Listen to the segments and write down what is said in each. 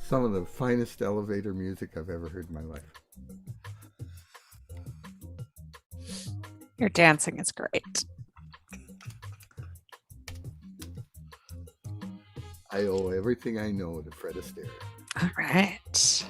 Some of the finest elevator music I've ever heard in my life. Your dancing is great. I owe everything I know to Fred Astaire. All right.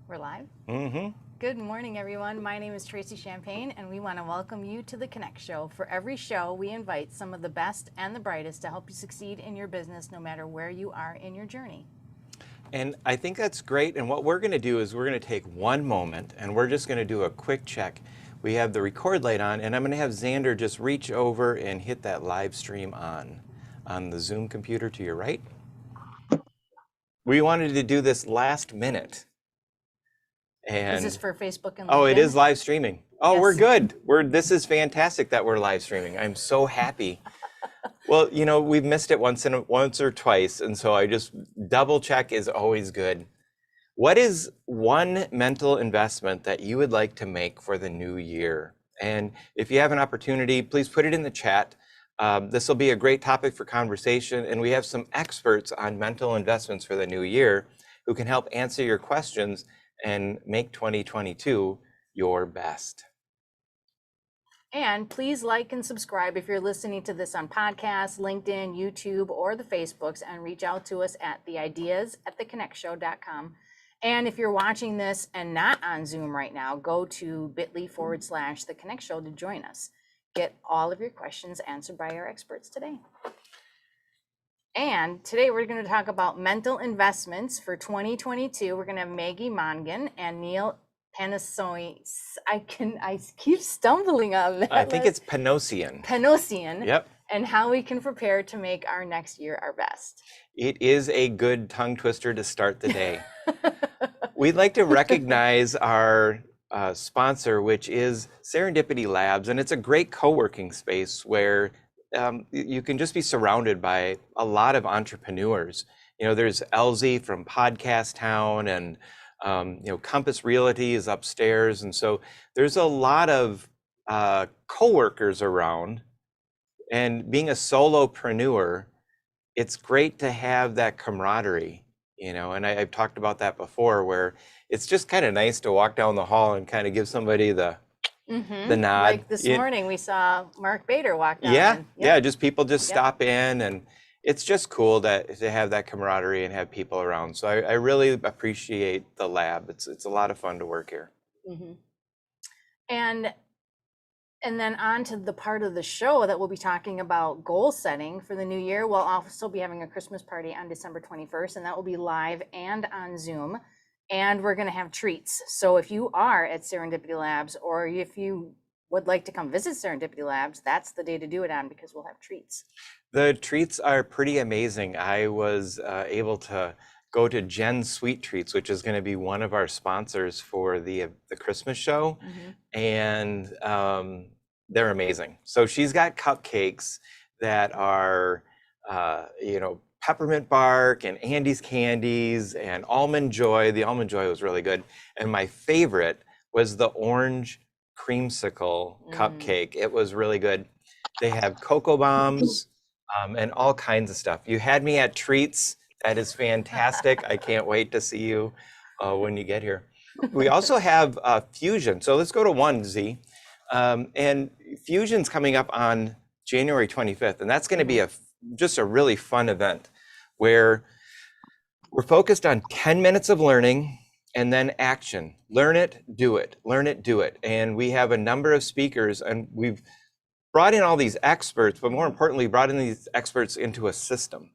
We're live? Mm-hmm. Good morning, everyone. My name is Tracy Champagne, and we want to welcome you to the Connect Show. For every show, we invite some of the best and the brightest to help you succeed in your business, no matter where you are in your journey. And I think that's great. And what we're going to do is we're going to take one moment and we're just going to do a quick check. We have the record light on, and I'm going to have Xander just reach over and hit that live stream on the Zoom computer to your right. We wanted to do this last minute. And Is this for Facebook and LinkedIn? Oh, it is live streaming. Oh, Yes. We're good. This is fantastic that we're live streaming. I'm so happy. Well, you know, we've missed it once or twice, and so I just double check is always good. What is one mental investment that you would like to make for the new year? And if you have an opportunity, please put it in the chat. This will be a great topic for conversation, and we have some experts on mental investments for the new year who can help answer your questions and make 2022 your best. And please like and subscribe if you're listening to this on podcasts, LinkedIn, YouTube, or the Facebooks, and reach out to us at theideas@theconnectshow.com. And if you're watching this and not on Zoom right now, go to bit.ly/The Connect Show to join us. Get all of your questions answered by our experts today. And today we're going to talk about mental investments for 2022. We're going to have Maggie Mongan and Neil Panosian. I keep stumbling on that. I think it's Panosian. Panosian. Yep. And how we can prepare to make our next year our best. It is a good tongue twister to start the day. We'd like to recognize our sponsor, which is Serendipity Labs, and it's a great co-working space where you can just be surrounded by a lot of entrepreneurs. You know, there's Elsie from Podcast Town, and you know, Compass Realty is upstairs, and so there's a lot of co-workers around. And being a solopreneur, it's great to have that camaraderie, you know, and I've talked about that before, where it's just kind of nice to walk down the hall and kind of give somebody the nod. Like this morning, we saw Mark Bader walk down. Yeah, just people just stop in, it's just cool to have that camaraderie and have people around. So I really appreciate the lab. It's a lot of fun to work here. Mm-hmm. And then on to the part of the show that we'll be talking about goal setting for the new year. We'll also be having a Christmas party on December 21st, and that will be live and on Zoom. And we're going to have treats. So if you are at Serendipity Labs, or if you would like to come visit Serendipity Labs, that's the day to do it on, because we'll have treats. The treats are pretty amazing. I was able to go to Jen's Sweet Treats, which is going to be one of our sponsors for the Christmas show, and they're amazing. So she's got cupcakes that are, peppermint bark and Andy's candies and almond joy. The almond joy was really good, and my favorite was the orange creamsicle cupcake. It was really good. They have cocoa bombs and all kinds of stuff. You had me at treats. That is fantastic. I can't wait to see you when you get here. We also have Fusion. So let's go to 1Z. And Fusion's coming up on January 25th. And that's going to be just a really fun event where we're focused on 10 minutes of learning and then action. Learn it, do it. Learn it, do it. And we have a number of speakers, and we've brought in all these experts, but more importantly, brought in these experts into a system.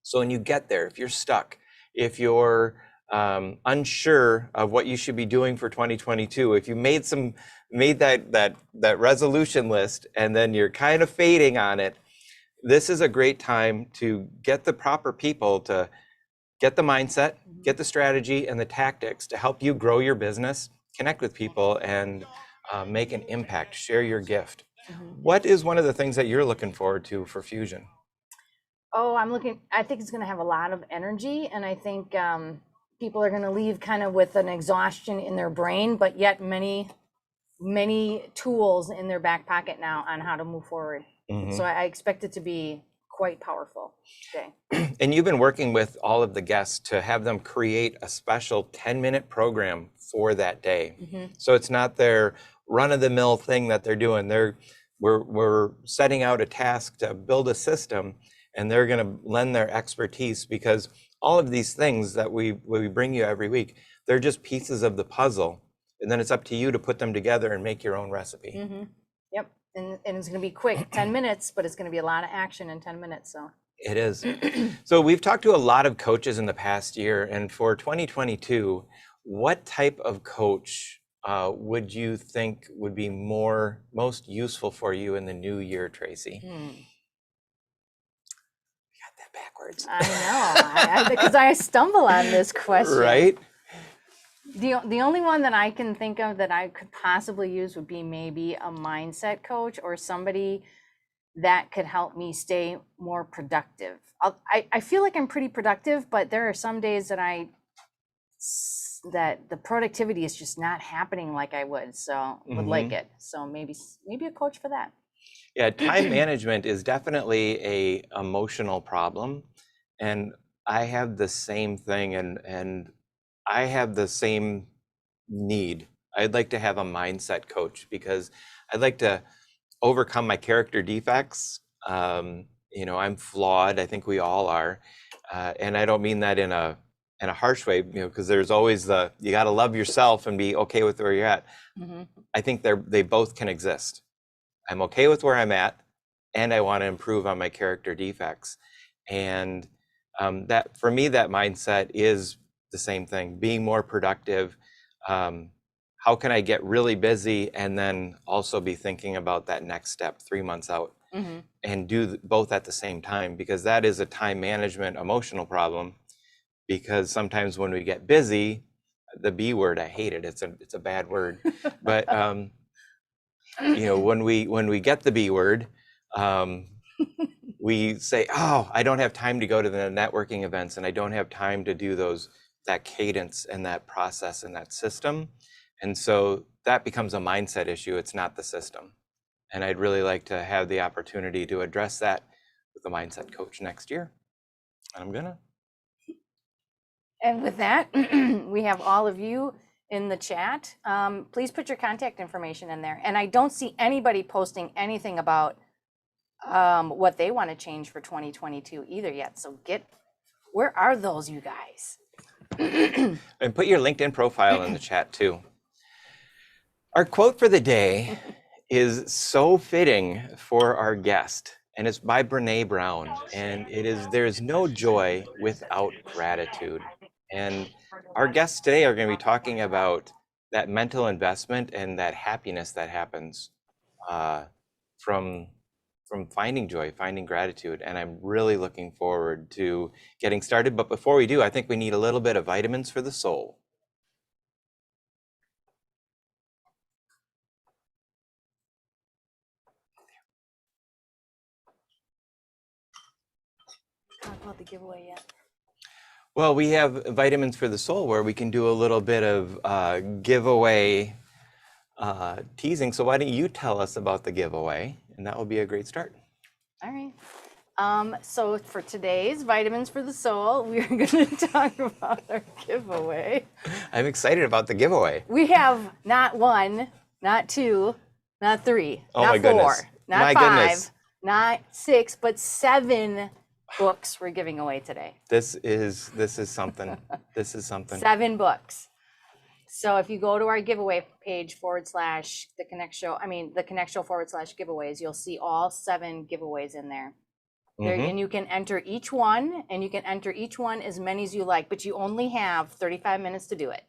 So when you get there, if you're stuck, if you're unsure of what you should be doing for 2022, if you made that resolution list and then you're kind of fading on it, this is a great time to get the proper people to get the mindset, get the strategy and the tactics to help you grow your business, connect with people, and make an impact, share your gift. What is one of the things that you're looking forward to for Fusion? I think it's going to have a lot of energy, and I think people are going to leave kind of with an exhaustion in their brain, but yet many tools in their back pocket now on how to move forward. So I expect it to be quite powerful day. And you've been working with all of the guests to have them create a special 10-minute program for that day. So it's not their run-of-the-mill thing that they're doing. We're setting out a task to build a system, and they're going to lend their expertise, because all of these things that we bring you every week, they're just pieces of the puzzle, and then it's up to you to put them together and make your own recipe. Yep, and it's going to be quick, 10 minutes, but it's going to be a lot of action in 10 minutes. So it is. So we've talked to a lot of coaches in the past year, and for 2022, what type of coach would you think would be most useful for you in the new year, Tracy? Backwards. I know, because I stumble on this question. Right? The only one that I can think of that I could possibly use would be maybe a mindset coach, or somebody that could help me stay more productive. I feel like I'm pretty productive, but there are some days that the productivity is just not happening like I would. So would like it. So maybe a coach for that. Yeah, time management is definitely a emotional problem, and I have the same thing, and I have the same need. I'd like to have a mindset coach, because I'd like to overcome my character defects. I'm flawed. I think we all are, and I don't mean that in a harsh way, because there's always you got to love yourself and be okay with where you're at. I think they both can exist. I'm okay with where I'm at, and I want to improve on my character defects. And that, for me, that mindset is the same thing, being more productive. How can I get really busy and then also be thinking about that next step 3 months out, and do both at the same time? Because that is a time management emotional problem, because sometimes when we get busy, the B word, I hate it. It's a bad word, but when we get the B word, we say, oh, I don't have time to go to the networking events, and I don't have time to do that cadence and that process and that system. And so that becomes a mindset issue. It's not the system. And I'd really like to have the opportunity to address that with the mindset coach next year. And I'm gonna. And with that, we have all of you in the chat. Please put your contact information in there. And I don't see anybody posting anything about what they want to change for 2022 either yet. So where are those, you guys? And put your LinkedIn profile in the chat too. Our quote for the day is so fitting for our guest, and it's by Brene Brown. And it is, there is no joy without gratitude. And our guests today are going to be talking about that mental investment and that happiness that happens from finding joy, finding gratitude. And I'm really looking forward to getting started. But before we do, I think we need a little bit of vitamins for the soul. Talk about the giveaway yet? Well, we have vitamins for the soul where we can do a little bit of giveaway teasing. So why don't you tell us about the giveaway? And that will be a great start. All right. So for today's Vitamins for the Soul, we're going to talk about our giveaway. I'm excited about the giveaway. We have not one, not two, not three, Oh not my four, goodness. not My five, goodness. not six, but 7 books we're giving away today. This is something. This is something. 7 books. So if you go to our giveaway page / the Connect Show, the Connect Show / giveaways, you'll see all 7 giveaways in there. And you can enter each one, and you can enter each one as many as you like, but you only have 35 minutes to do it.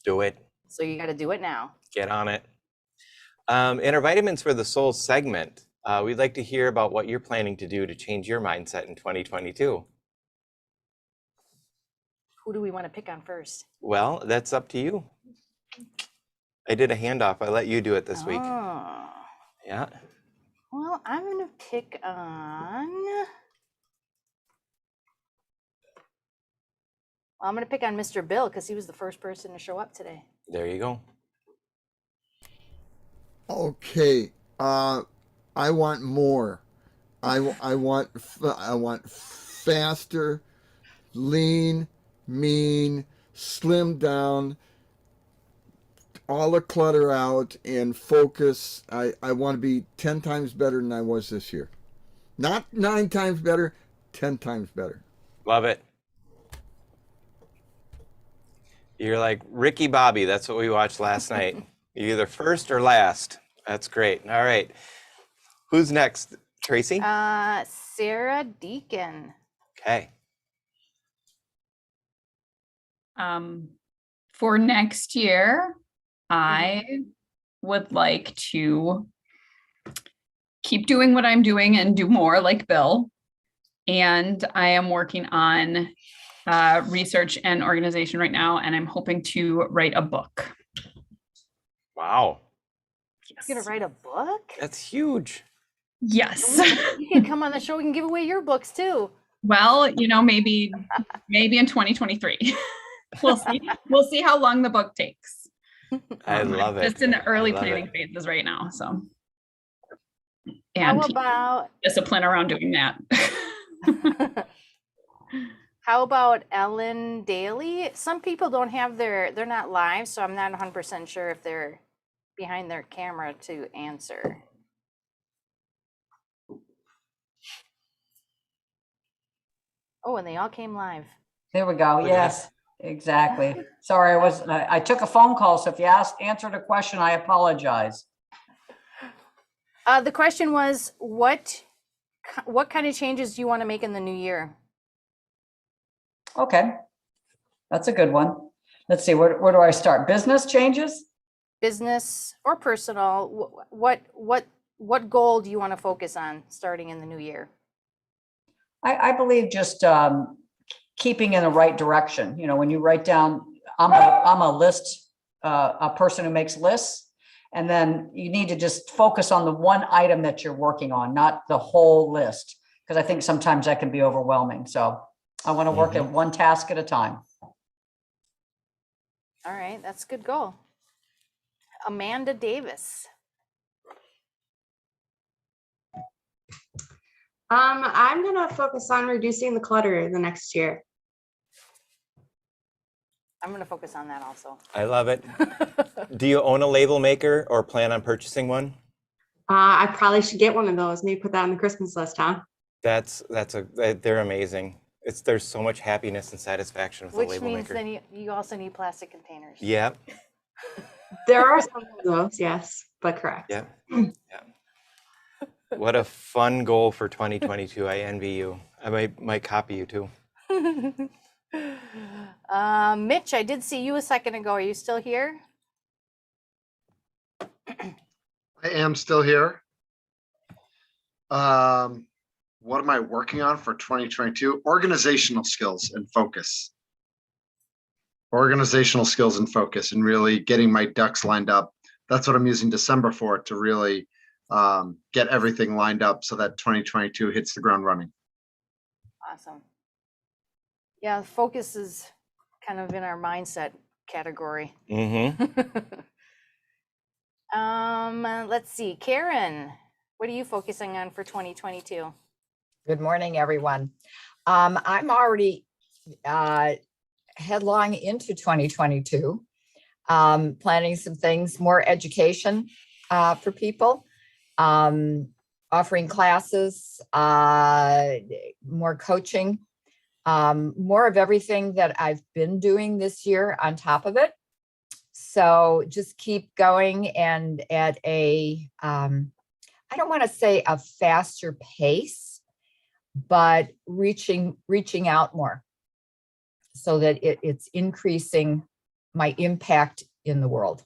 Do it. So you got to do it now. Get on it. In our Vitamins for the Soul segment, we'd like to hear about what you're planning to do to change your mindset in 2022. Who do we want to pick on first? Well, that's up to you. I did a handoff. I let you do it this week. Oh. Yeah. Well, I'm going to pick on... I'm going to pick on Mr. Bill because he was the first person to show up today. There you go. Okay, I want more. I want faster, lean, mean, slim down, all the clutter out, and focus. I want to be 10 times better than I was this year. Not 9 times better, 10 times better. Love it. You're like Ricky Bobby. That's what we watched last night. You're either first or last. That's great. All right. Who's next? Tracy? Sarah Deacon. Okay. For next year, I would like to keep doing what I'm doing and do more like Bill. And I am working on research and organization right now, and I'm hoping to write a book. Wow. You're going to write a book? That's huge. Yes. You can come on the show. We can give away your books too. Well, maybe in 2023. We'll see how long the book takes. I love it. Just in the early I love planning it. phases right now. So, How and about discipline around doing that. how about Ellen Daly? Some people don't have they're not live, so I'm not 100% sure if they're behind their camera to answer. Oh, and they all came live. There we go. Look at Yes, exactly. Sorry, I took a phone call, so if you answered a question, I apologize. The question was, what kind of changes do you want to make in the new year? Okay, that's a good one. Let's see, where do I start? Business changes? Business or personal? What goal do you want to focus on starting in the new year? I believe just keeping in the right direction. When you write down, I'm a person who makes lists, and then you need to just focus on the one item that you're working on, not the whole list, because I think sometimes that can be overwhelming. So I want to work at one task at a time. All right, that's a good goal. Amanda Davis. I'm gonna focus on reducing the clutter the next year. I'm going to focus on that also. I love it. Do you own a label maker or plan on purchasing one? I probably should get one of those. Maybe put that on the Christmas list, huh? They're amazing. There's so much happiness and satisfaction with a Which label means maker. then you also need plastic containers. Yeah, There are some of those, yes, but correct. yeah, yeah. What a fun goal for 2022. I envy you. I might copy you too. Mitch, I did see you a second ago. Are you still here? I am still here. What am I working on for 2022? Organizational skills and focus. Organizational skills and focus, and really getting my ducks lined up. That's what I'm using December for, to really get everything lined up so that 2022 hits the ground running. Awesome. Yeah, focus is kind of in our mindset category. Mm-hmm. Let's see, Karen, what are you focusing on for 2022? Good morning, everyone. I'm already headlong into 2022, planning some things, more education for people, offering classes, more coaching, more of everything that I've been doing this year on top of it. So just keep going, and at a, I don't want to say a faster pace, but reaching out more so that it's increasing my impact in the world.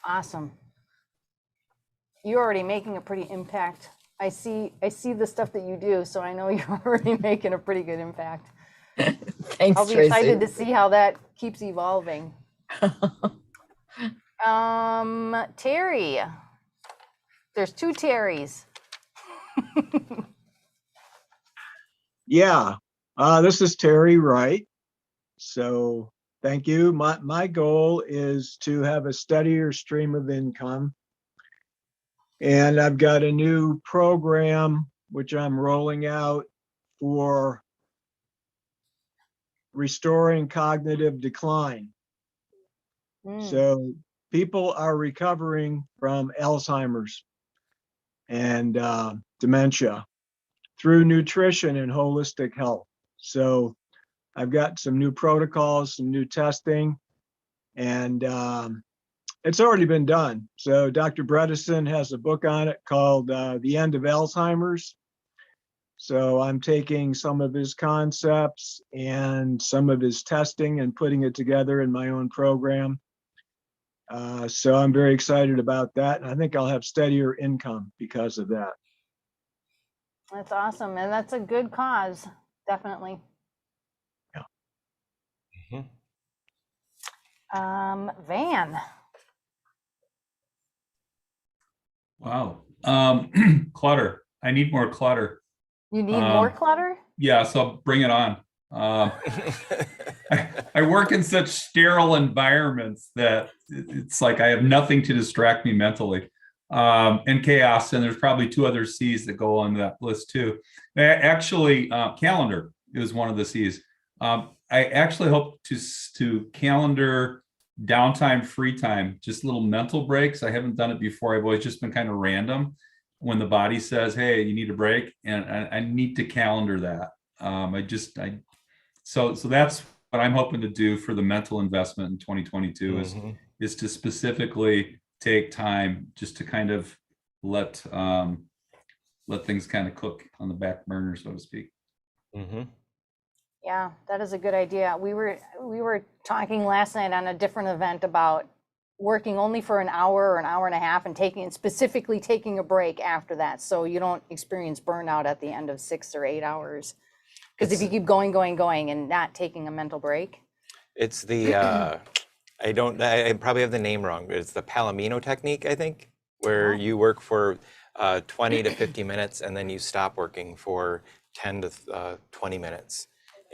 Awesome. You're already making a pretty impact. I see the stuff that you do, so I know you're already making a pretty good impact. Thanks, I'll be Tracy. excited to see how that keeps evolving. Terry. There's two Terrys. Yeah, this is Terry Wright. So thank you. My goal is to have a steadier stream of income. And I've got a new program which I'm rolling out for restoring cognitive decline. So people are recovering from Alzheimer's and dementia through nutrition and holistic health. So I've got some new protocols, some new testing, and it's already been done. So Dr. Bredesen has a book on it called The End of Alzheimer's. So I'm taking some of his concepts and some of his testing and putting it together in my own program. So I'm very excited about that. And I think I'll have steadier income because of that. That's awesome. And that's a good cause, definitely. Mm-hmm. Van. Wow. Clutter. I need more clutter. You need more clutter? Yeah, so bring it on. I work in such sterile environments that it's like I have nothing to distract me mentally. And chaos, and there's probably two other C's that go on that list too. Actually, calendar is one of the C's. I actually hope to calendar downtime, free time, just little mental breaks. I haven't done it before. I've always just been kind of random when the body says, hey, you need a break, and I need to calendar that. So that's what I'm hoping to do for the mental investment in 2022 is to specifically take time just to kind of let things kind of cook on the back burner, so to speak. Yeah, that is a good idea. We were talking last night on a different event about working only for an hour or an hour and a half and specifically taking a break after that, so you don't experience burnout at the end of 6 or 8 hours. Because if you keep going and not taking a mental break. It's the I probably have the name wrong, but it's the Palomino technique, I think, where you work for 20 to 50 minutes and then you stop working for 10 to 20 minutes.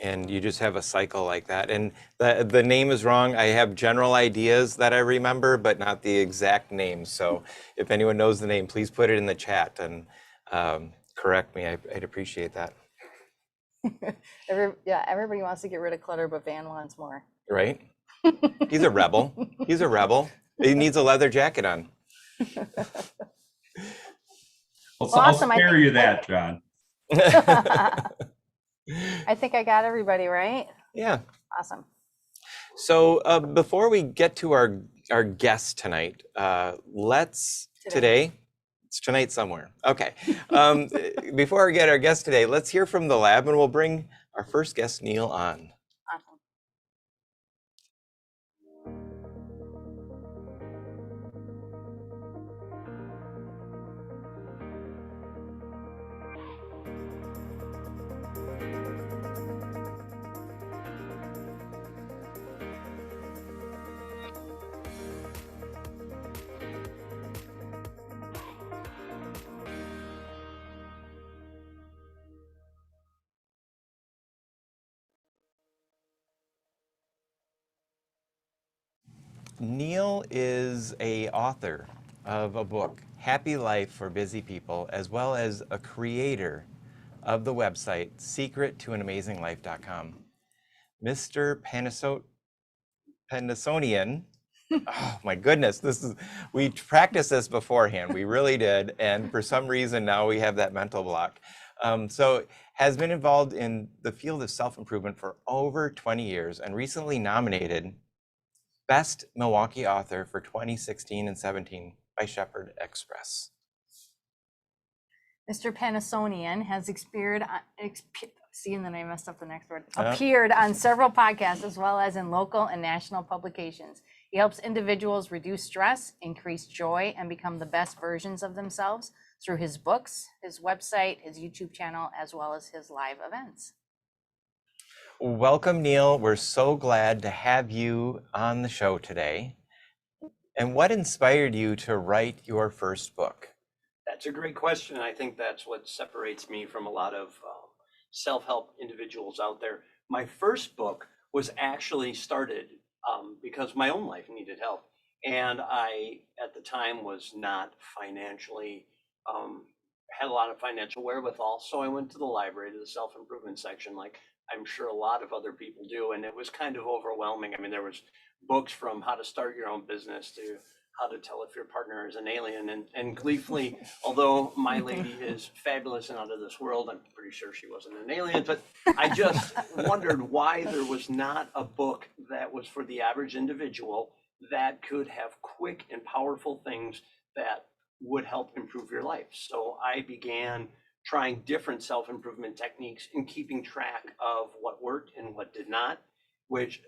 And you just have a cycle like that. And the name is wrong. I have general ideas that I remember, but not the exact name. So if anyone knows the name, please put it in the chat and correct me. I'd appreciate that. Everybody wants to get rid of clutter, but Van wants more. Right? He's a rebel. He's a rebel. He needs a leather jacket on. I'll Awesome. I spare think- you that, John. I think I got everybody right. Yeah. Awesome. So before we get to our guest tonight, it's tonight somewhere. Okay. Before we get our guest today, let's hear from the lab, and we'll bring our first guest, Neil, on. Awesome. Neil is a author of a book, Happy Life for Busy People, as well as a creator of the website secrettoanamazinglife.com. Mr. Panasonian, oh my goodness, we practiced this beforehand, we really did, and for some reason now we have that mental block. So has been involved in the field of self-improvement for over 20 years and recently nominated Best Milwaukee Author for 2016 and 17 by Shepherd Express. Mr. Panasonian has appeared on several podcasts as well as in local and national publications. He helps individuals reduce stress, increase joy, and become the best versions of themselves through his books, his website, his YouTube channel, as well as his live events. Welcome, Neil. We're so glad to have you on the show today. And what inspired you to write your first book? That's a great question. I think that's what separates me from a lot of self-help individuals out there. My first book was actually started because my own life needed help. And I, at the time, was not financially, had a lot of financial wherewithal. So I went to the library, to the self-improvement section, like I'm sure a lot of other people do. And it was kind of overwhelming. I mean, there was books from how to start your own business to how to tell if your partner is an alien. And gleefully, although my lady is fabulous and out of this world, I'm pretty sure she wasn't an alien, but I just wondered why there was not a book that was for the average individual that could have quick and powerful things that would help improve your life. So I began trying different self-improvement techniques and keeping track of what worked and what did not, which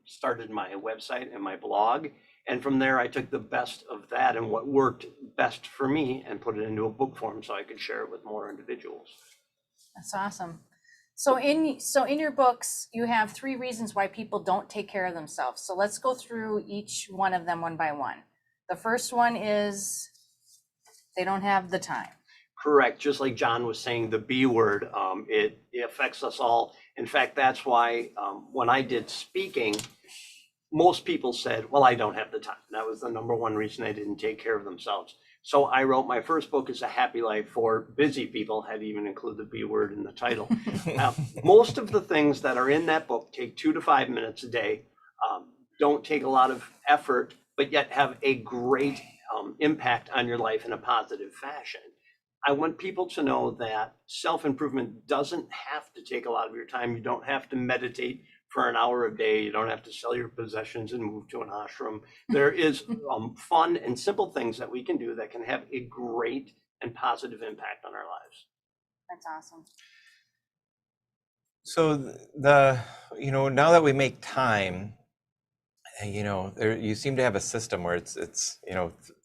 started my website and my blog. And from there, I took the best of that and what worked best for me and put it into a book form so I could share it with more individuals. That's awesome. So in your books, you have 3 reasons why people don't take care of themselves. So let's go through each one of them one by one. The first one is they don't have the time. Correct. Just like John was saying, the B word, it affects us all. In fact, that's why when I did speaking, most people said, well, I don't have the time. That was the number one reason they didn't take care of themselves. So I wrote my first book is A Happy Life for Busy People, had even included the B word in the title. Most of the things that are in that book take 2 to 5 minutes a day, don't take a lot of effort, but yet have a great impact on your life in a positive fashion. I want people to know that self-improvement doesn't have to take a lot of your time. You don't have to meditate for an hour a day. You don't have to sell your possessions and move to an ashram. There is fun and simple things that we can do that can have a great and positive impact on our lives. That's awesome. So now that we make time, you seem to have a system where it's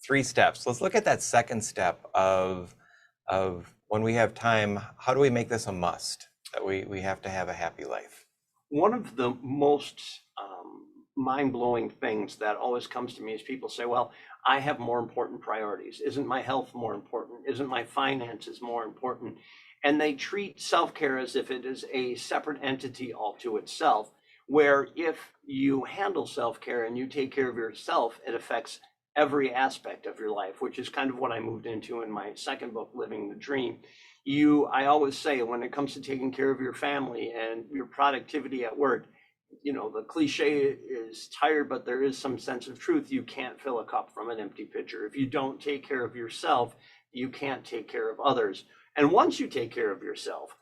3 steps. Let's look at that second step of when we have time, how do we make this a must, that we have to have a happy life? One of the most mind-blowing things that always comes to me is people say, well, I have more important priorities. Isn't my health more important? Isn't my finances more important? And they treat self-care as if it is a separate entity all to itself, where if you handle self-care and you take care of yourself, it affects every aspect of your life, which is kind of what I moved into in my second book, Living the Dream. I always say when it comes to taking care of your family and your productivity at work, you know, the cliche is tired, but there is some sense of truth. You can't fill a cup from an empty pitcher. If you don't take care of yourself, you can't take care of others. And once you take care of yourself,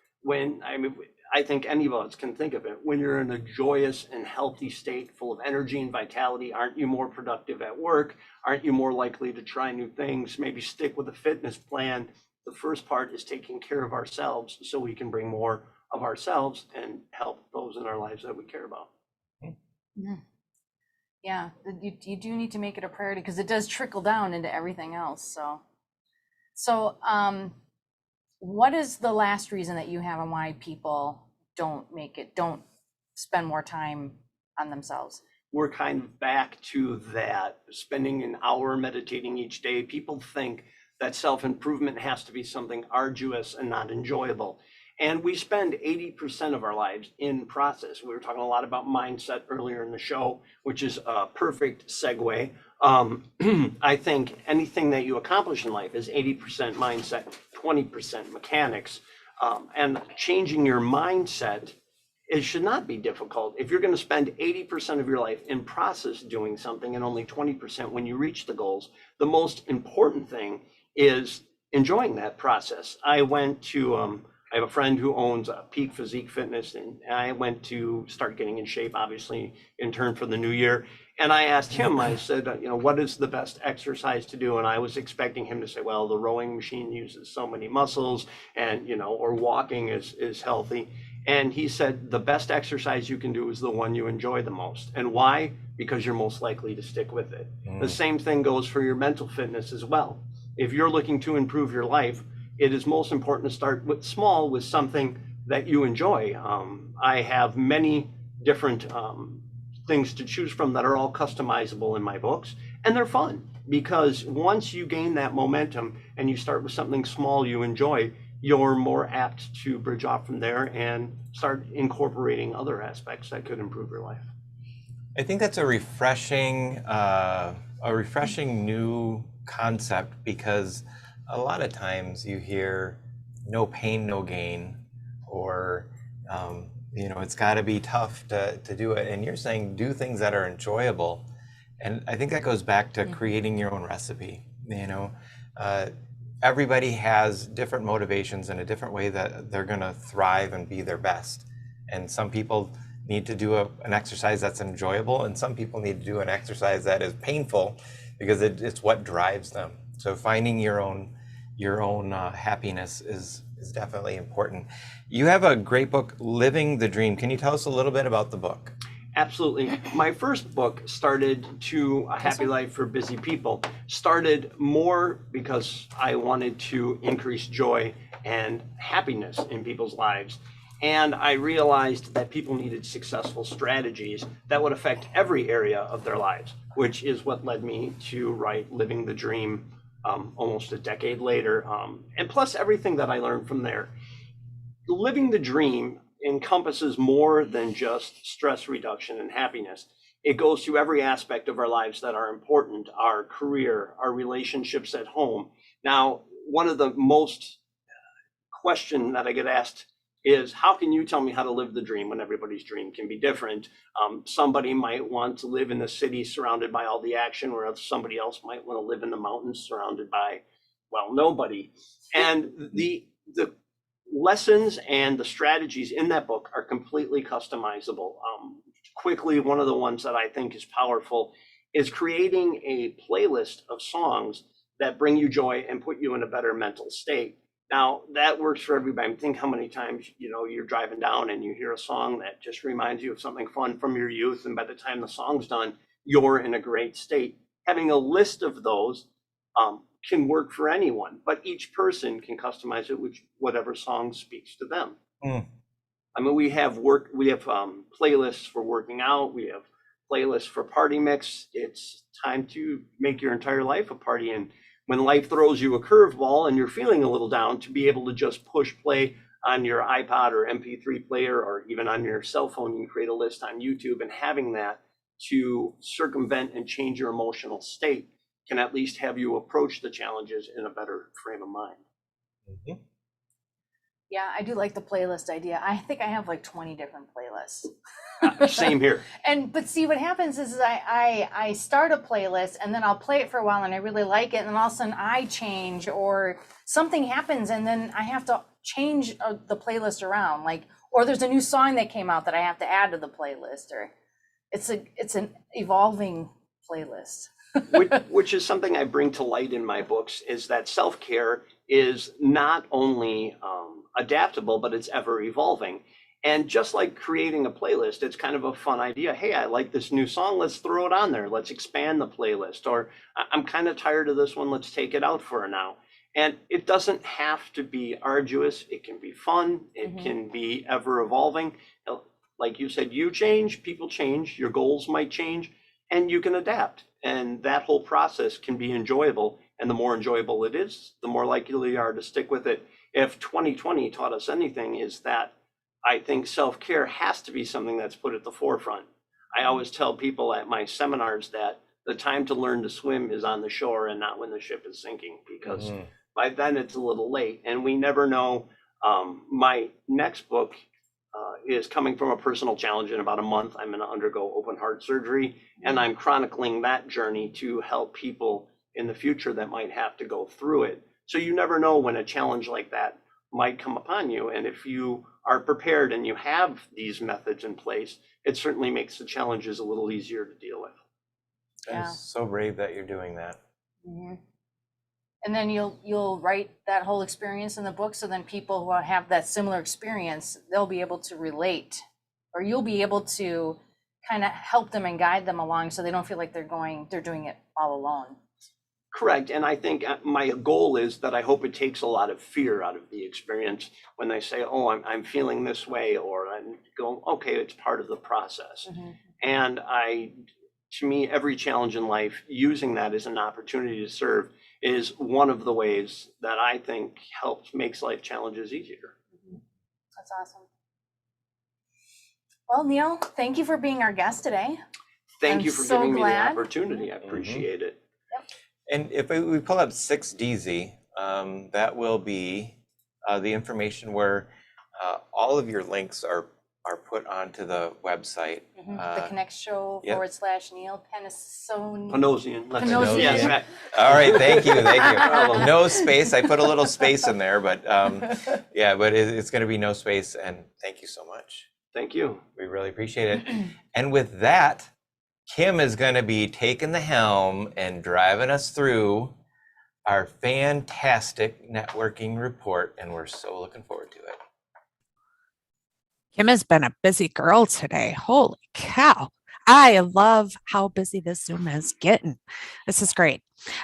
I think any of us can think of it, when you're in a joyous and healthy state full of energy and vitality, aren't you more productive at work? Aren't you more likely to try new things? Maybe stick with a fitness plan. The first part is taking care of ourselves so we can bring more of ourselves and help those in our lives that we care about. Yeah, you do need to make it a priority because it does trickle down into everything else. So what is the last reason that you have on why people don't spend more time on themselves? We're kind of back to that, spending an hour meditating each day. People think that self-improvement has to be something arduous and not enjoyable. And we spend 80% of our lives in process. We were talking a lot about mindset earlier in the show, which is a perfect segue. I think anything that you accomplish in life is 80% mindset, 20% mechanics. And changing your mindset, it should not be difficult. If you're going to spend 80% of your life in process doing something and only 20% when you reach the goals, the most important thing is enjoying that process. I have a friend who owns a Peak Physique Fitness, and I went to start getting in shape, obviously, in turn for the new year. And I asked him, I said, what is the best exercise to do? And I was expecting him to say, well, the rowing machine uses so many muscles, and, or walking is healthy. And he said, the best exercise you can do is the one you enjoy the most. And why? Because you're most likely to stick with it. The same thing goes for your mental fitness as well. If you're looking to improve your life, it is most important to start with something that you enjoy. I have many different things to choose from that are all customizable in my books, and they're fun because once you gain that momentum and you start with something small you enjoy, you're more apt to bridge off from there and start incorporating other aspects that could improve your life. I think that's a refreshing new concept, because a lot of times you hear no pain, no gain, or it's got to be tough to do it. And you're saying do things that are enjoyable. And I think that goes back to creating your own recipe. Everybody has different motivations and a different way that they're going to thrive and be their best. And some people need to do an exercise that's enjoyable, and some people need to do an exercise that is painful because it's what drives them. So finding your own happiness is definitely important. You have a great book, Living the Dream. Can you tell us a little bit about the book? Absolutely. My first book, Started to a Happy Life for Busy People, started more because I wanted to increase joy and happiness in people's lives. And I realized that people needed successful strategies that would affect every area of their lives, which is what led me to write Living the Dream almost a decade later. And plus everything that I learned from there. Living the Dream encompasses more than just stress reduction and happiness. It goes to every aspect of our lives that are important, our career, our relationships at home. Now, one of the most question that I get asked is, how can you tell me how to live the dream when everybody's dream can be different? Somebody might want to live in the city surrounded by all the action, whereas somebody else might want to live in the mountains surrounded by, well, nobody. And the lessons and the strategies in that book are completely customizable. Quickly, one of the ones that I think is powerful is creating a playlist of songs that bring you joy and put you in a better mental state. Now, that works for everybody. Think how many times, you're driving down and you hear a song that just reminds you of something fun from your youth, and by the time the song's done, you're in a great state. Having a list of those can work for anyone, but each person can customize it with whatever song speaks to them. We have playlists for working out. We have playlists for party mix. It's time to make your entire life a party. And when life throws you a curveball and you're feeling a little down, to be able to just push play on your iPod or MP3 player, or even on your cell phone, you can create a list on YouTube, and having that to circumvent and change your emotional state can at least have you approach the challenges in a better frame of mind. Yeah, I do like the playlist idea. I think I have like 20 different playlists. Same here. But see, what happens is I start a playlist and then I'll play it for a while and I really like it, and then all of a sudden I change or something happens and then I have to change the playlist around, like, or there's a new song that came out that I have to add to the playlist, or it's an evolving playlist. which is something I bring to light in my books, is that self-care is not only adaptable, but it's ever evolving. And just like creating a playlist, it's kind of a fun idea. Hey, I like this new song. Let's throw it on there. Let's expand the playlist. Or I'm kind of tired of this one. Let's take it out for now. And it doesn't have to be arduous. It can be fun. It can be ever evolving. Like you said, you change, people change, your goals might change, and you can adapt. And that whole process can be enjoyable. And the more enjoyable it is, the more likely you are to stick with it. If 2020 taught us anything, is that I think self-care has to be something that's put at the forefront. I always tell people at my seminars that the time to learn to swim is on the shore and not when the ship is sinking, because by then it's a little late. And we never know. My next book is coming from a personal challenge. In about a month, I'm going to undergo open heart surgery, and I'm chronicling that journey to help people in the future that might have to go through it. So you never know when a challenge like that might come upon you. And if you are prepared and you have these methods in place, it certainly makes the challenges a little easier to deal with. Yeah. It's so brave that you're doing that. And then you'll write that whole experience in the book, so then people who have that similar experience, they'll be able to relate, or you'll be able to kind of help them and guide them along, so they don't feel like they're doing it all alone. Correct. And I think my goal is that I hope it takes a lot of fear out of the experience when they say, oh, I'm feeling this way, or I'm going, okay, it's part of the process. And to me, every challenge in life, using that as an opportunity to serve is one of the ways that I think makes life challenges easier. That's awesome. Well, Neil, thank you for being our guest today. Thank you for giving me the opportunity. I appreciate it. And if we pull up 6DZ, that will be the information where all of your links are put onto the website. The Connect Show / Neil Panosian. Yes. Yes. All right, thank you. No space. I put a little space in there, but yeah, but it's going to be no space. And thank you so much. Thank you. We really appreciate it. And with that, Kim is going to be taking the helm and driving us through our fantastic networking report, and we're so looking forward to it. Kim has been a busy girl today. Holy cow. I love how busy this Zoom is getting. This is great.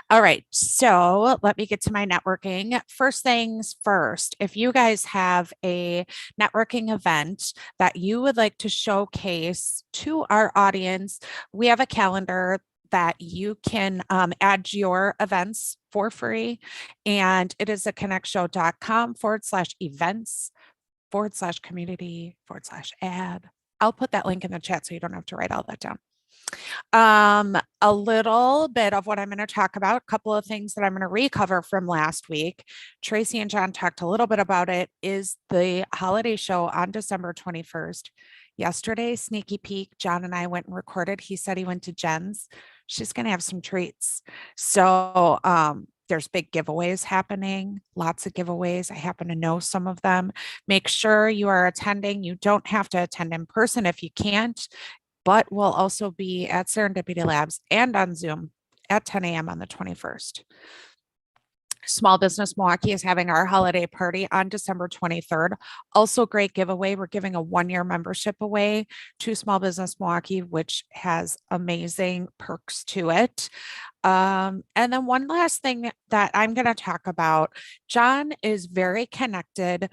All right, so let me get to my networking. First things first, if you guys have a networking event that you would like to showcase to our audience, we have a calendar that you can add your events for free. And it is at connectshow.com/events/community/ad. I'll put that link in the chat so you don't have to write all that down. A little bit of what I'm going to talk about, a couple of things that I'm going to recover from last week. Tracy and John talked a little bit about it, is the holiday show on December 21st. Yesterday, sneaky peek, John and I went and recorded. He said he went to Jen's. She's going to have some treats. So there's big giveaways happening, lots of giveaways. I happen to know some of them. Make sure you are attending. You don't have to attend in person if you can't, but we'll also be at Serendipity Labs and on Zoom at 10 a.m. on the 21st. Small Business Milwaukee is having our holiday party on December 23rd. Also great giveaway. We're giving a 1-year membership away to Small Business Milwaukee, which has amazing perks to it. And then one last thing that I'm going to talk about, John is very connected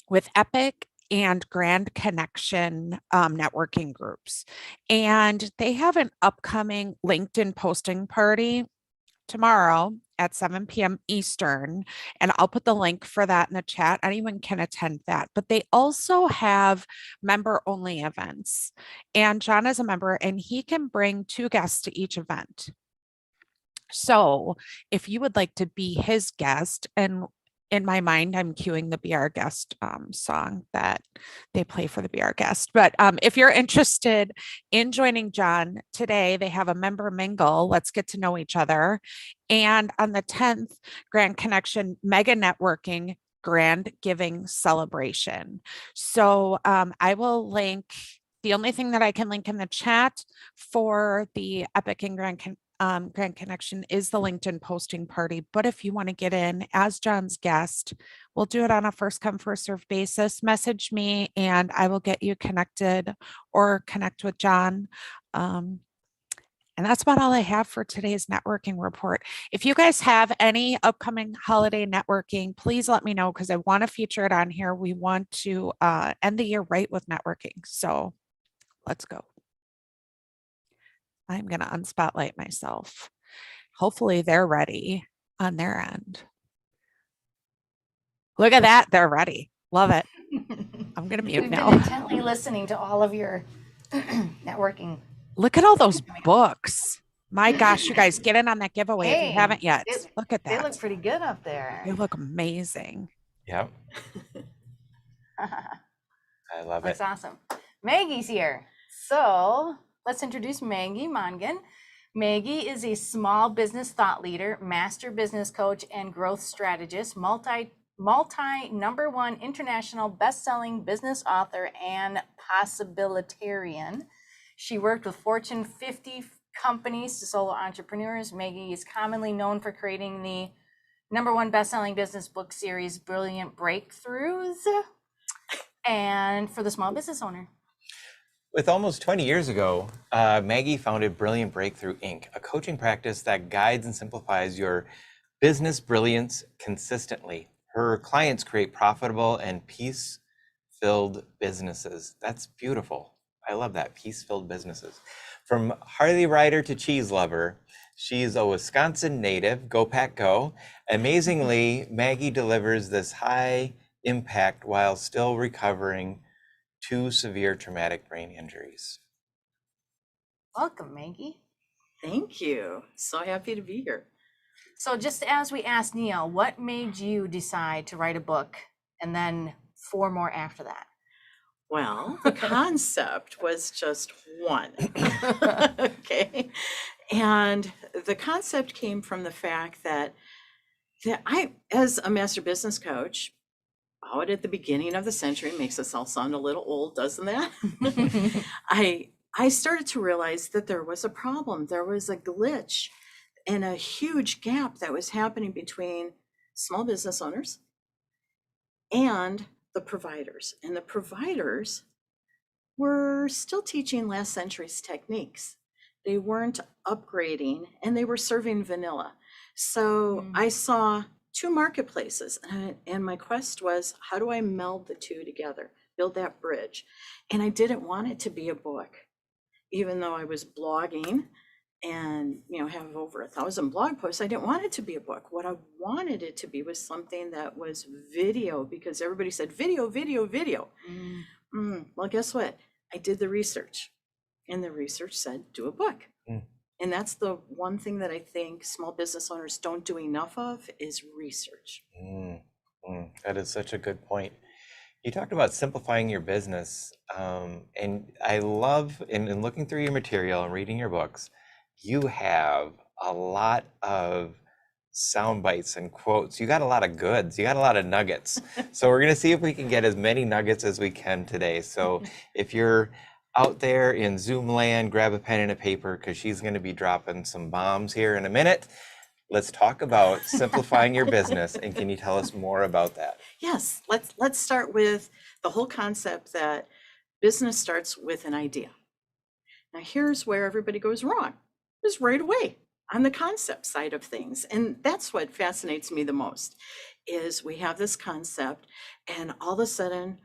with Epic and Grand Connection networking groups. And they have an upcoming LinkedIn posting party tomorrow at 7 p.m. Eastern. And I'll put the link for that in the chat. Anyone can attend that. But they also have member only events. And John is a member and he can bring 2 guests to each event. So if you would like to be his guest and in my mind, I'm cueing the Be Our Guest song that they play for the Be Our Guest. But if you're interested in joining Jon today, they have a member mingle. Let's get to know each other. And on the 10th, Grand Connection Mega Networking Grand Giving Celebration. So I will link. The only thing that I can link in the chat for the Epic and Grand Connection is the LinkedIn posting party. But if you want to get in as Jon's guest, we'll do it on a first come, first serve basis. Message me and I will get you connected or connect with Jon. And that's about all I have for today's networking report. If you guys have any upcoming holiday networking, please let me know because I want to feature it on here. We want to end the year right with networking. So let's go. I'm going to unspotlight myself. Hopefully they're ready on their end. Look at that. They're ready. Love it. I'm going to mute We've now. been intently listening to all of your networking. Look at all those books. My gosh, you guys get in on that giveaway if you haven't yet. Look at that. They look pretty good up there. They look amazing. Yep. I love it. That's awesome. Maggie's here. So let's introduce Maggie Mongan. Maggie is a small business thought leader, master business coach, and growth strategist, multi #1 international best-selling business author and possibilitarian. She worked with Fortune 50 companies to solo entrepreneurs. Maggie is commonly known for creating the #1 best-selling business book series, Brilliant Breakthroughs, and for the small business owner. With almost 20 years ago, Maggie founded Brilliant Breakthrough Inc., a coaching practice that guides and simplifies your business brilliance consistently. Her clients create profitable and peace-filled businesses. That's beautiful. I love that, peace-filled businesses. From Harley rider to cheese lover, she's a Wisconsin native, go pack go. Amazingly, Maggie delivers this high impact while still recovering 2 severe traumatic brain injuries. Welcome, Maggie. Thank you. So happy to be here. So just as we asked Neil, what made you decide to write a book and then 4 more after that? Well, the concept was just one. Okay. And the concept came from the fact that I, as a master business coach, out at the beginning of the century, makes us all sound a little old, doesn't that? I started to realize that there was a problem. There was a glitch and a huge gap that was happening between small business owners and the providers. And the providers were still teaching last century's techniques. They weren't upgrading and they were serving vanilla. So I saw 2 marketplaces and my quest was, how do I meld the 2 together, build that bridge? And I didn't want it to be a book, even though I was blogging and have over 1,000 blog posts. I didn't want it to be a book. What I wanted it to be was something that was video, because everybody said video, video, video. Well, guess what? I did the research, and the research said do a book. And that's the one thing that I think small business owners don't do enough of is research. That is such a good point. You talked about simplifying your business, and I love, in looking through your material and reading your books, you have a lot of sound bites and quotes. You got a lot of goods. You got a lot of nuggets. So we're going to see if we can get as many nuggets as we can today. So if you're out there in Zoom land, grab a pen and a paper because she's going to be dropping some bombs here in a minute. Let's talk about simplifying your business. And can you tell us more about that? Yes, let's start with the whole concept that business starts with an idea. Now here's where everybody goes wrong, is right away on the concept side of things. And that's what fascinates me the most, is we have this concept and all of a sudden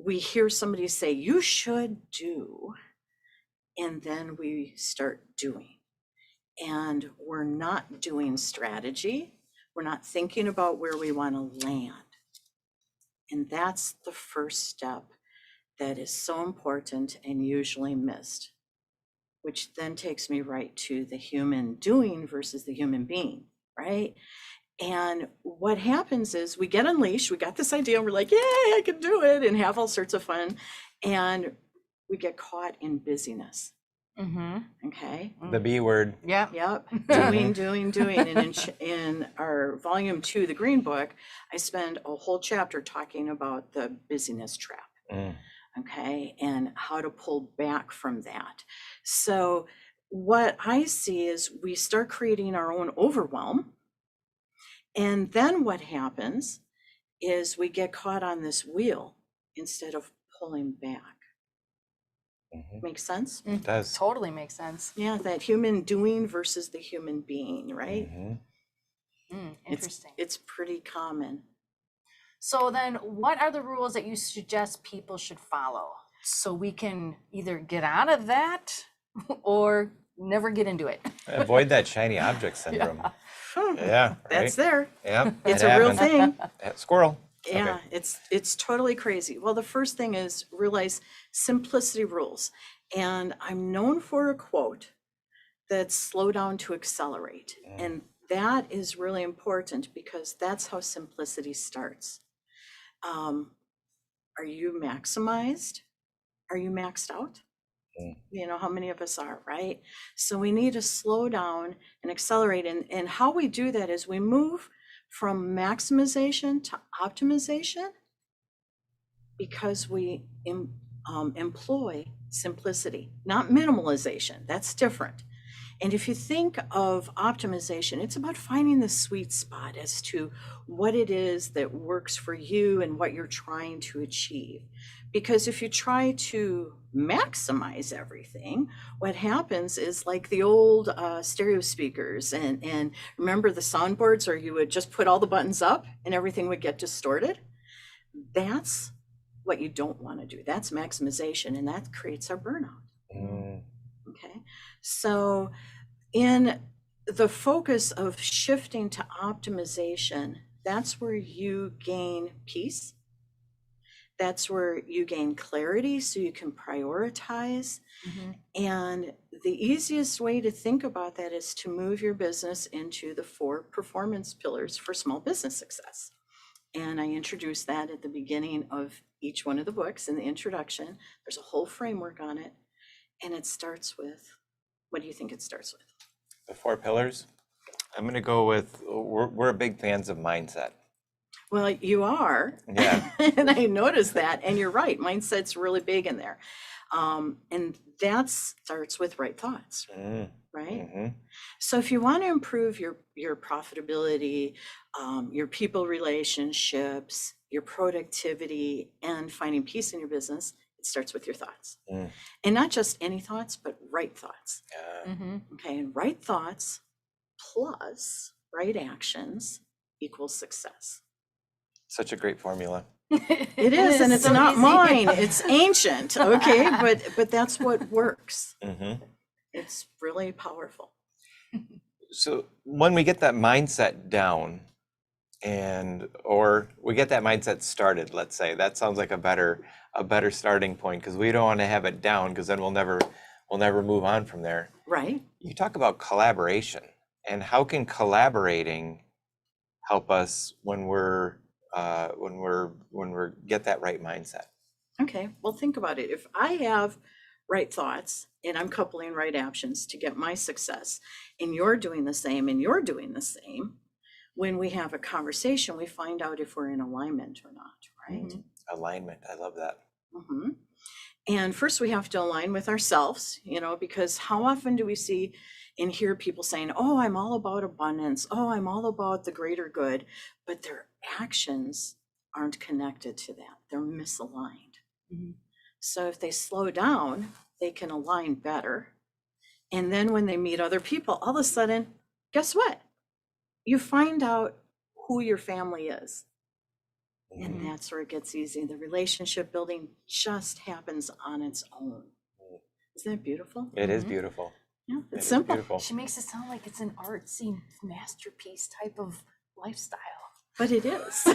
we hear somebody say, you should do, and then we start doing. And we're not doing strategy. We're not thinking about where we want to land. And that's the first step that is so important and usually missed, which then takes me right to the human doing versus the human being, right? And what happens is we get unleashed, we got this idea, and we're like, yay, I can do it, and have all sorts of fun. And we get caught in busyness. Okay. The B word. Yeah. Yep. Doing. And in our volume 2, the Green Book, I spend a whole chapter talking about the busyness trap. Okay. And how to pull back from that. So what I see is we start creating our own overwhelm. And then what happens is we get caught on this wheel instead of pulling back. Makes sense? It does. Totally makes sense. Yeah, that human doing versus the human being, right? Interesting. It's pretty common. So then what are the rules that you suggest people should follow so we can either get out of that or never get into it? Avoid that shiny object syndrome. Yeah, That's right? there. Yeah, It's it a real happens. thing. Squirrel. Yeah, Okay. it's totally crazy. Well, the first thing is realize simplicity rules. And I'm known for a quote that's slow down to accelerate. And that is really important because that's how simplicity starts. Are you maximized? Are you maxed out? You know, how many of us are, right? So we need to slow down and accelerate. And how we do that is we move from maximization to optimization because we employ simplicity, not minimalization. That's different. And if you think of optimization, it's about finding the sweet spot as to what it is that works for you and what you're trying to achieve. Because if you try to maximize everything, what happens is like the old stereo speakers and remember the soundboards, or you would just put all the buttons up and everything would get distorted. That's what you don't want to do. That's maximization, and that creates our burnout. Okay, so in the focus of shifting to optimization, that's where you gain peace. That's where you gain clarity so you can prioritize. And the easiest way to think about that is to move your business into the 4 performance pillars for small business success. And I introduced that at the beginning of each one of the books in the introduction. There's a whole framework on it. And it starts with, what do you think it starts with? The 4 pillars. I'm going to go with, we're big fans of mindset. Well, you are. Yeah. And I noticed that. And you're right. Mindset's really big in there. And that starts with right thoughts, right? So if you want to improve your profitability, your people relationships, your productivity, and finding peace in your business, it starts with your thoughts. And not just any thoughts, but right thoughts. Okay, and right thoughts plus right actions equals success. Such a great formula. It is, and it's so not easy. mine. It's ancient, okay? But that's what works. It's really powerful. So when we get that mindset down, or we get that mindset started, let's say, that sounds like a better starting point, because we don't want to have it down, because then we'll never move on from there. Right. You talk about collaboration, and how can collaborating help us when we're get that right mindset? Okay, well, think about it. If I have right thoughts and I'm coupling right actions to get my success, and you're doing the same and you're doing the same, when we have a conversation, we find out if we're in alignment or not, right? Alignment, I love that. And first we have to align with ourselves, because how often do we see and hear people saying, oh, I'm all about abundance. Oh, I'm all about the greater good, but their actions aren't connected to that. They're misaligned. So if they slow down, they can align better. And then when they meet other people, all of a sudden, guess what? You find out who your family is. And that's where it gets easy. The relationship building just happens on its own. Isn't that beautiful? It is beautiful. Yeah, it's simple. Beautiful. She makes it sound like it's an artsy masterpiece type of lifestyle. But it is.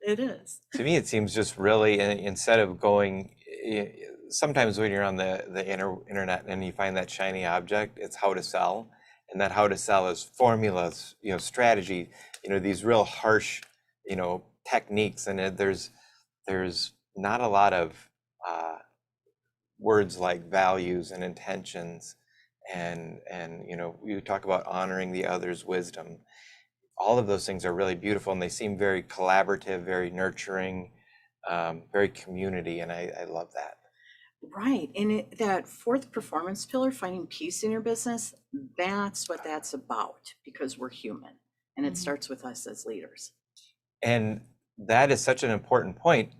It is. To me, it seems just really, instead of going, sometimes when you're on the internet and you find that shiny object, it's how to sell. and that how to sell is formulas, strategy, these real harsh, techniques. And there's not a lot of words like values and intentions, and you talk about honoring the other's wisdom. All of those things are really beautiful, and they seem very collaborative, very nurturing, very community, and I love that. Right. And that fourth performance pillar, finding peace in your business, that's what that's about, because we're human, and it starts with us as leaders. And that is such an important point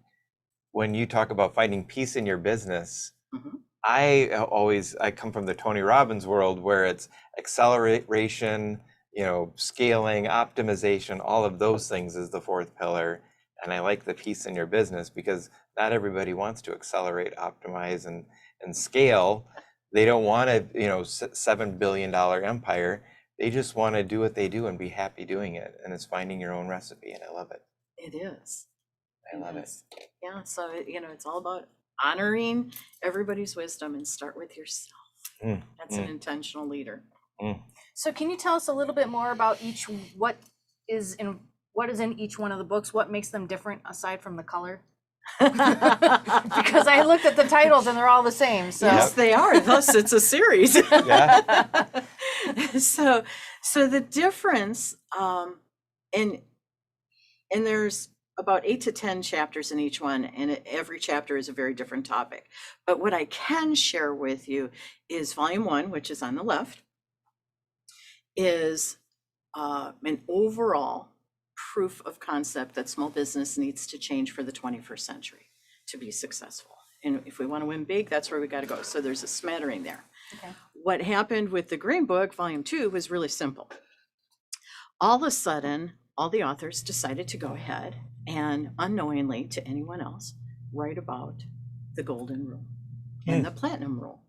when you talk about finding peace in your business. I come from the Tony Robbins world, where it's acceleration, scaling, optimization, all of those things is the fourth pillar. And I like the peace in your business, because not everybody wants to accelerate, optimize, and scale. They don't want a $7 billion empire. They just want to do what they do and be happy doing it. And it's finding your own recipe, and I love it. It is. I love it. Yeah. So, it's all about honoring everybody's wisdom and start with yourself. That's an intentional leader. So can you tell us a little bit more about what is in each one of the books? What makes them different aside from the color? Because I looked at the titles and they're all the same. So yes, they are. Thus, it's a series. So the difference, and there's about 8 to 10 chapters in each one, and every chapter is a very different topic. But what I can share with you is volume 1, which is on the left, is an overall proof of concept that small business needs to change for the 21st century to be successful. And if we want to win big, that's where we got to go. So there's a smattering there. Okay. What happened with the Green Book, volume 2, was really simple. All of a sudden, all the authors decided to go ahead and, unknowingly to anyone else, write about the golden rule and the platinum rule,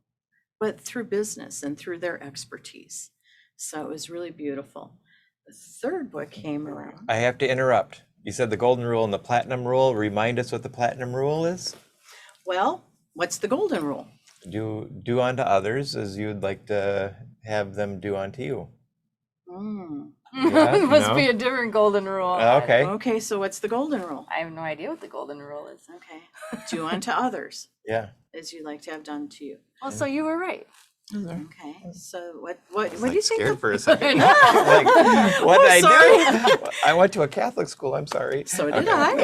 but through business and through their expertise. So it was really beautiful. The third book came around. I have to interrupt. You said the golden rule and the platinum rule. Remind us what the platinum rule is. Well, what's the golden rule? Do unto others as you'd like to have them do unto you. It must be a different golden rule. Okay. Okay, so what's the golden rule? I have no idea what the golden rule is. Okay. Do unto others. Yeah. As you'd like to have done to you. Well, so you were right. Okay. So what do you think? Scared for a second. Like, what did I do? I went to a Catholic school. I'm sorry. So did I. All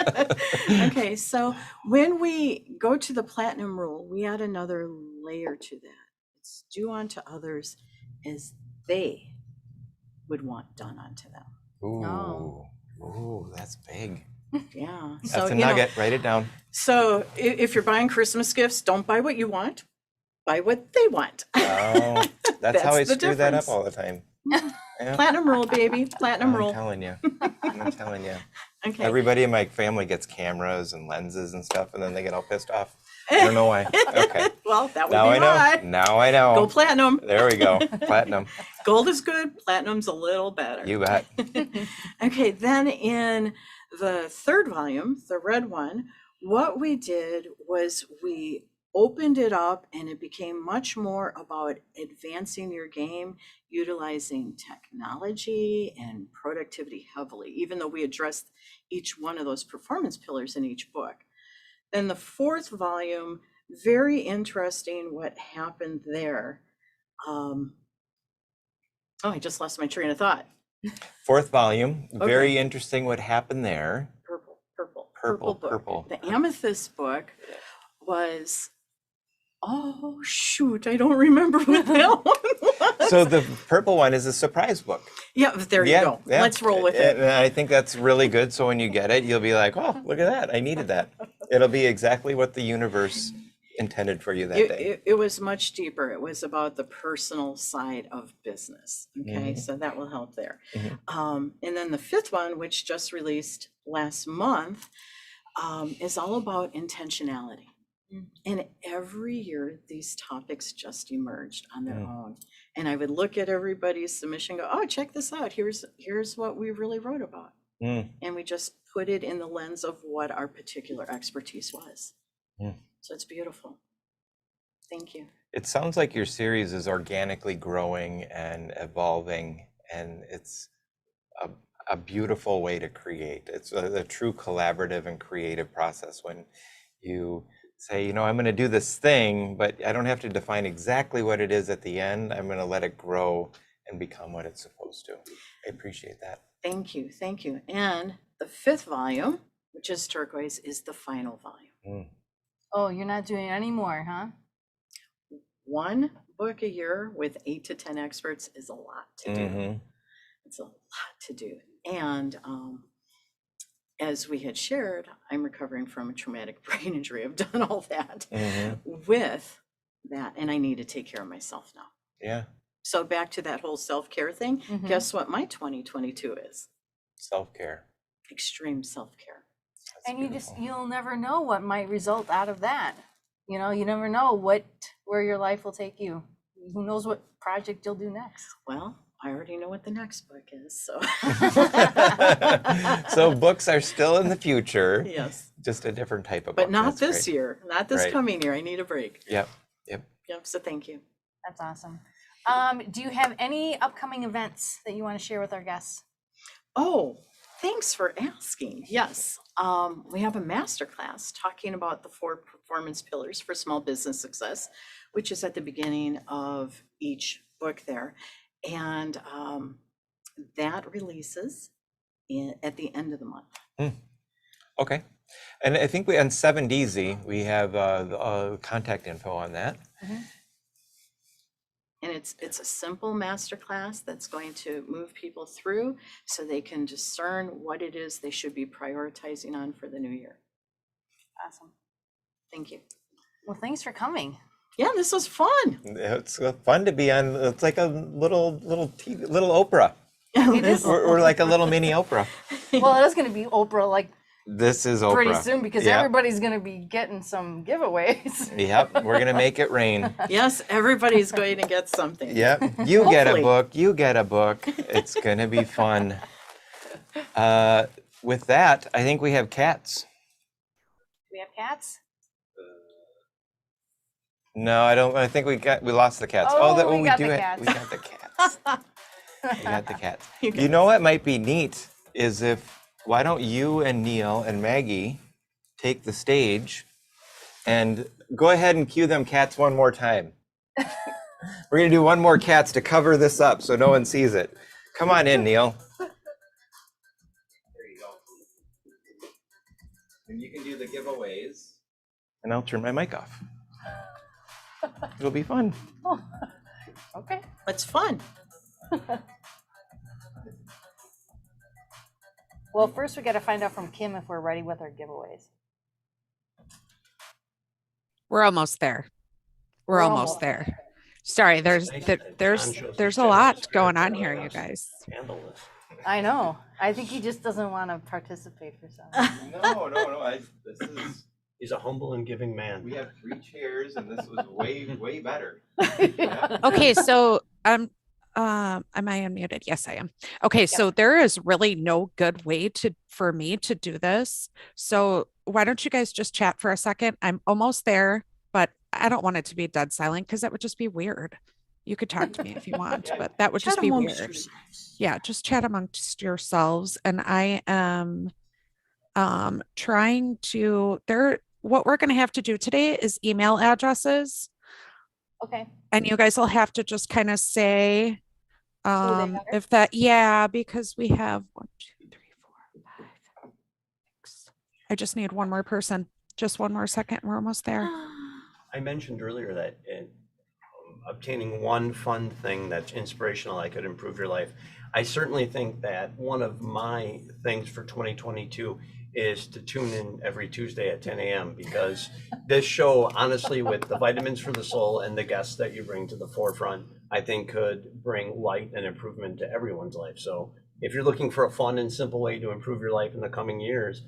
right. Okay. So when we go to the platinum rule, we add another layer to that. It's do unto others as they would want done unto them. Ooh, that's big. Yeah. That's a nugget. Write it down. So if you're buying Christmas gifts, don't buy what you want. Buy what they want. Oh, that's how I the screw that up difference. all the time. Yeah. Platinum rule, baby. Platinum rule. I'm telling you. Okay. Everybody in my family gets cameras and lenses and stuff, and then they get all pissed off. I don't know why. Okay. Well, that would Now be I know. why. Now I know. Go platinum. There we go. Platinum. Gold is good. Platinum's a little better. You bet. Okay. Then in the third volume, the red one, what we did was we opened it up, and it became much more about advancing your game, utilizing technology and productivity heavily, even though we addressed each one of those performance pillars in each book. Then the fourth volume, very interesting what happened there. I just lost my train of thought. Fourth volume, very interesting what happened there. Purple book. Purple. The amethyst book was, oh shoot, I don't remember what that one was. So the purple one is a surprise book. Yeah, there you go. Yeah. Let's roll with it. And I think that's really good. So when you get it, you'll be like, oh, look at that. I needed that. It'll be exactly what the universe intended for you that day. It was much deeper. It was about the personal side of business. Okay, so that will help there. And then the fifth one, which just released last month, is all about intentionality. And every year, these topics just emerged on their own. And I would look at everybody's submission and go, oh, check this out. Here's what we really wrote about. And we just put it in the lens of what our particular expertise was. So it's beautiful. Thank you. It sounds like your series is organically growing and evolving, and it's a beautiful way to create. It's a true collaborative and creative process when you say, you know, I'm going to do this thing, but I don't have to define exactly what it is at the end. I'm going to let it grow and become what it's supposed to. I appreciate that. Thank you. Thank you. And the 5th volume, which is turquoise, is the final volume. Oh, you're not doing any more, huh? One book a year with 8 to 10 experts is a lot to do. It's a lot to do. And as we had shared, I'm recovering from a traumatic brain injury. I've done all that with that, and I need to take care of myself now. Yeah. So back to that whole self-care thing, guess what my 2022 is? Self-care. Extreme self-care. And you'll never know what might result out of that. You know, you never know where your life will take you. Who knows what project you'll do next? Well, I already know what the next book is, so. So books are still in the future. Yes. Just a different type of book. But not That's this great. year, not this Right. coming year. I need a break. Yep. Yep, so thank you. That's awesome. Do you have any upcoming events that you want to share with our guests? Oh, thanks for asking. Yes, we have a masterclass talking about the 4 performance pillars for small business success, which is at the beginning of each book there. And that releases at the end of the month. Okay. And I think on 7DZ, we have contact info on that. And it's a simple masterclass that's going to move people through so they can discern what it is they should be prioritizing on for the new year. Awesome. Thank you. Well, thanks for coming. Yeah, this was fun. It's fun to be on. It's like a little TV, little Oprah. It is. We're like a little mini Oprah. Well, it is going to be Oprah like This is Oprah. pretty soon because Yep. everybody's going to be getting some giveaways. Yep, we're gonna make it rain. Yes, everybody's going to get something. Yep, you get a Hopefully. book, you get a book. It's gonna be fun. With that, I think we have cats. We have cats? No, I don't. I think we lost the cats. Oh, that we got the do cats. We got the cats. We got the cats. You know what might be neat is why don't you and Neil and Maggie take the stage and go ahead and cue them cats one more time. We're gonna do one more cats to cover this up so no one sees it. Come on in, Neil. There you go. And you can do the giveaways. And I'll turn my mic off. It'll be fun. Oh, okay. It's fun. Well, first we got to find out from Kim if we're ready with our giveaways. We're almost there. We're almost there. Sorry, there's a lot going on here, you guys. Handle this. I know. I think he just doesn't want to participate for some reason. No. This is. He's a humble and giving man. We have 3 chairs, and this was way better. Okay, so am I unmuted? Yes, I am. Okay, so there is really no good way for me to do this. So why don't you guys just chat for a second? I'm almost there, but I don't want it to be dead silent because that would just be weird. You could talk to me if you want, but that would just be weird. Yeah, just chat amongst yourselves. And I am trying to what we're going to have to do today is email addresses. Okay. And you guys will have to just kind of say matter? if because we have 1, 2, 3, 4, 5, 6. I just need one more person. Just one more second. We're almost there. I mentioned earlier that obtaining one fun thing that's inspirational that could improve your life. I certainly think that one of my things for 2022 is to tune in every Tuesday at 10 a.m. because this show, honestly, with the vitamins for the soul and the guests that you bring to the forefront, I think could bring light and improvement to everyone's life. So if you're looking for a fun and simple way to improve your life in the coming years,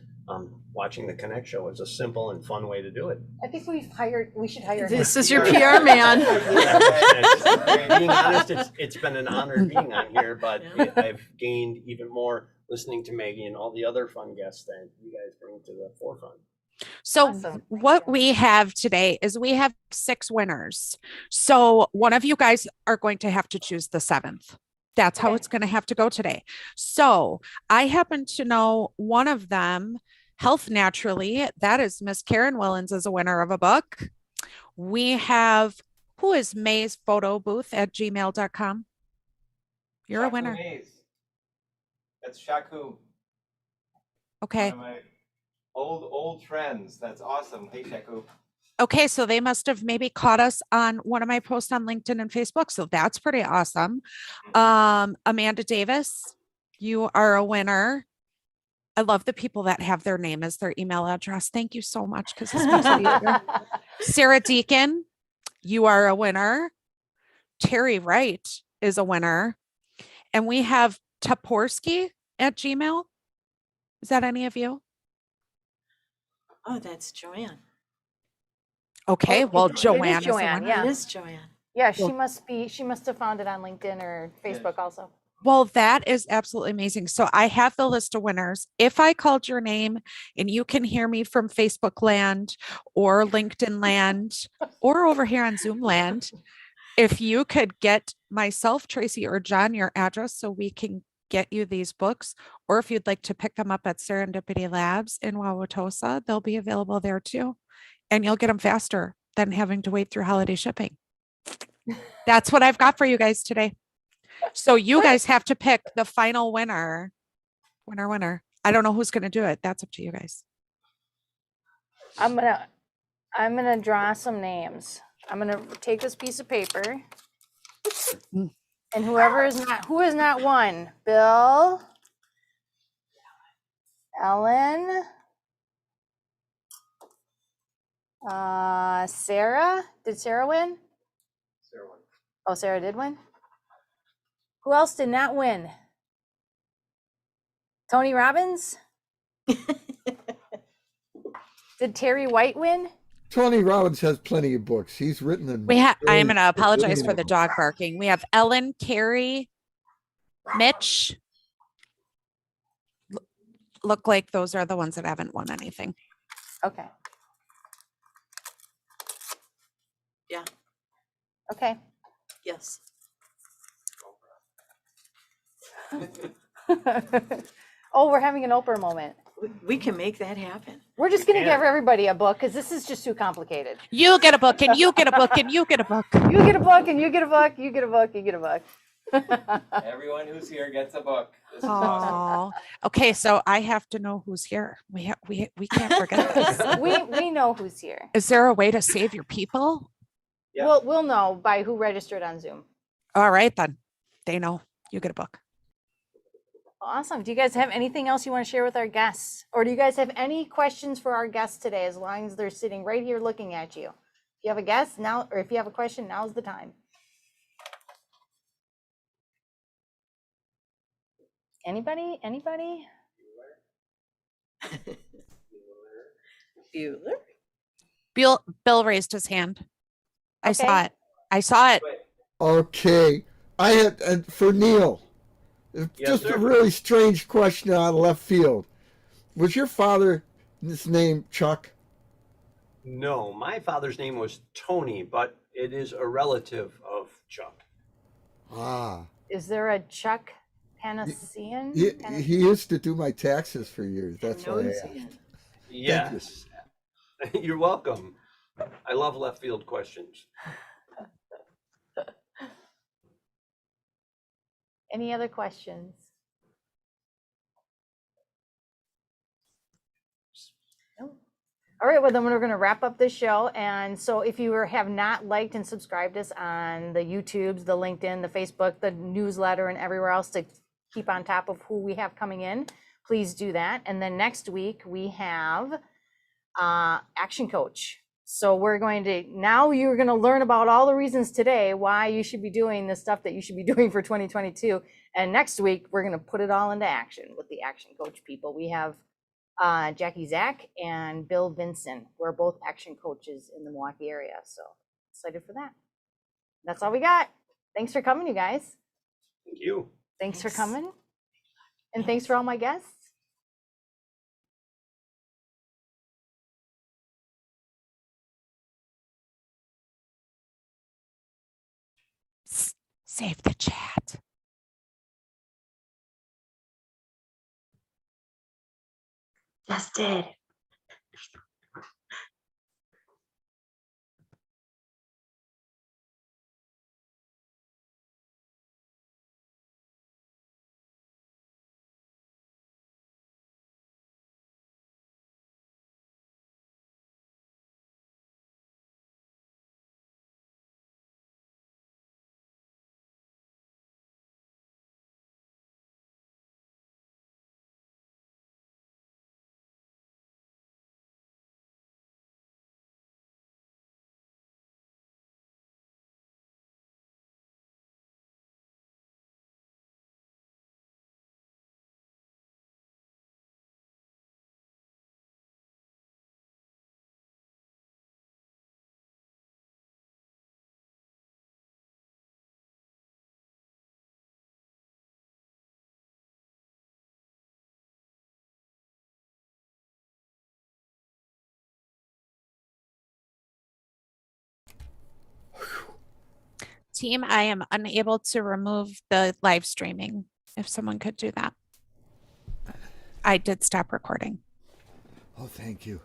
watching the Connect Show is a simple and fun way to do it. I think we should hire him. This is your PR man. Being honest, it's been an honor being on here, but I've gained even more listening to Maggie and all the other fun guests that you guys bring to the forefront. So Awesome. Thank what you. we have today is we have 6 winners. So one of you guys are going to have to choose the 7th. That's how Okay. it's going to have to go today. So I happen to know one of them, Health Naturally. That is Miss Karen Willens is a winner of a book. We have, who is May's photo booth at gmail.com? You're a winner. That's Shaku. Okay. One of my old friends. That's awesome. Hey, Shaku. Okay, so they must have maybe caught us on one of my posts on LinkedIn and Facebook. So that's pretty awesome. Amanda Davis, you are a winner. I love the people that have their name as their email address. Thank you so much because this makes it easier. Sarah Deacon, you are a winner. Terry Wright is a winner. And we have Taporsky at Gmail. Is that any of you? Oh, that's Joanne. Okay, Oh, well, it is Joanne is a Joanne, winner. yeah. It is Joanne. Yeah, Well- she must have found it on LinkedIn or Facebook also. Well, that is absolutely amazing. So I have the list of winners. If I called your name and you can hear me from Facebook land or LinkedIn land or over here on Zoom land, if you could get myself, Tracy, or John your address so we can get you these books, or if you'd like to pick them up at Serendipity Labs in Wauwatosa, they'll be available there too. And you'll get them faster than having to wait through holiday shipping. That's what I've got for you guys today. So you guys have to pick the final winner. Winner. I don't know who's going to do it. That's up to you guys. I'm gonna draw some names. I'm gonna take this piece of paper. Mm. And who is not won? Bill, Ellen, Sarah. Did Sarah win? Sarah won. Oh, Sarah did win. Who else did not win? Tony Robbins? Did Terry White win? Tony Robbins has plenty of books. He's written them. I am going to apologize for the dog barking. We have Ellen, Carrie, Mitch. Look like those are the ones that haven't won anything. Okay. Yeah. Okay. Yes. Oh, we're having an Oprah moment. We can make that happen. We're just going to give everybody a book because this is just too complicated. You get a book and you get a book and you get a book. You get a book and you get a book. You get a book. You get a book. Everyone who's here gets a book. This is awesome. Oh, okay. So I have to know who's here. We can't forget this. we know who's here. Is there a way to save your people? Yeah. We'll know by who registered on Zoom. All right, then. They know. You get a book. Awesome. Do you guys have anything else you want to share with our guests? Or do you guys have any questions for our guests today, as long as they're sitting right here looking at you? If you have a guest now, or if you have a question, now's the time. Anybody? Bueller? Bill raised his hand. I Okay. saw it. Okay. I had, and for Neil, Yes, just sir. a really strange question out of left field. Was your father's name Chuck? No, my father's name was Tony, but it is a relative of Chuck. Ah. Is there a Chuck Panasian? He used to do my taxes for years. That's why I asked. Yes. You're welcome. I love left field questions. Any other questions? No. All right, well then we're going to wrap up this show. And so if you have not liked and subscribed us on the YouTubes, the LinkedIn, the Facebook, the newsletter, and everywhere else to keep on top of who we have coming in, please do that. And then next week we have Action Coach. So you're going to learn about all the reasons today why you should be doing the stuff that you should be doing for 2022. And next week, we're going to put it all into action with the Action Coach people. We have Jackie Zach and Bill Vinson. We're both action coaches in the Milwaukee area. So excited for that. That's all we got. Thanks for coming, you guys. Thank you. Thanks for coming. And thanks for all my guests. Save the chat. Just did. Team, I am unable to remove the live streaming. If someone could do that. I did stop recording. Oh, thank you.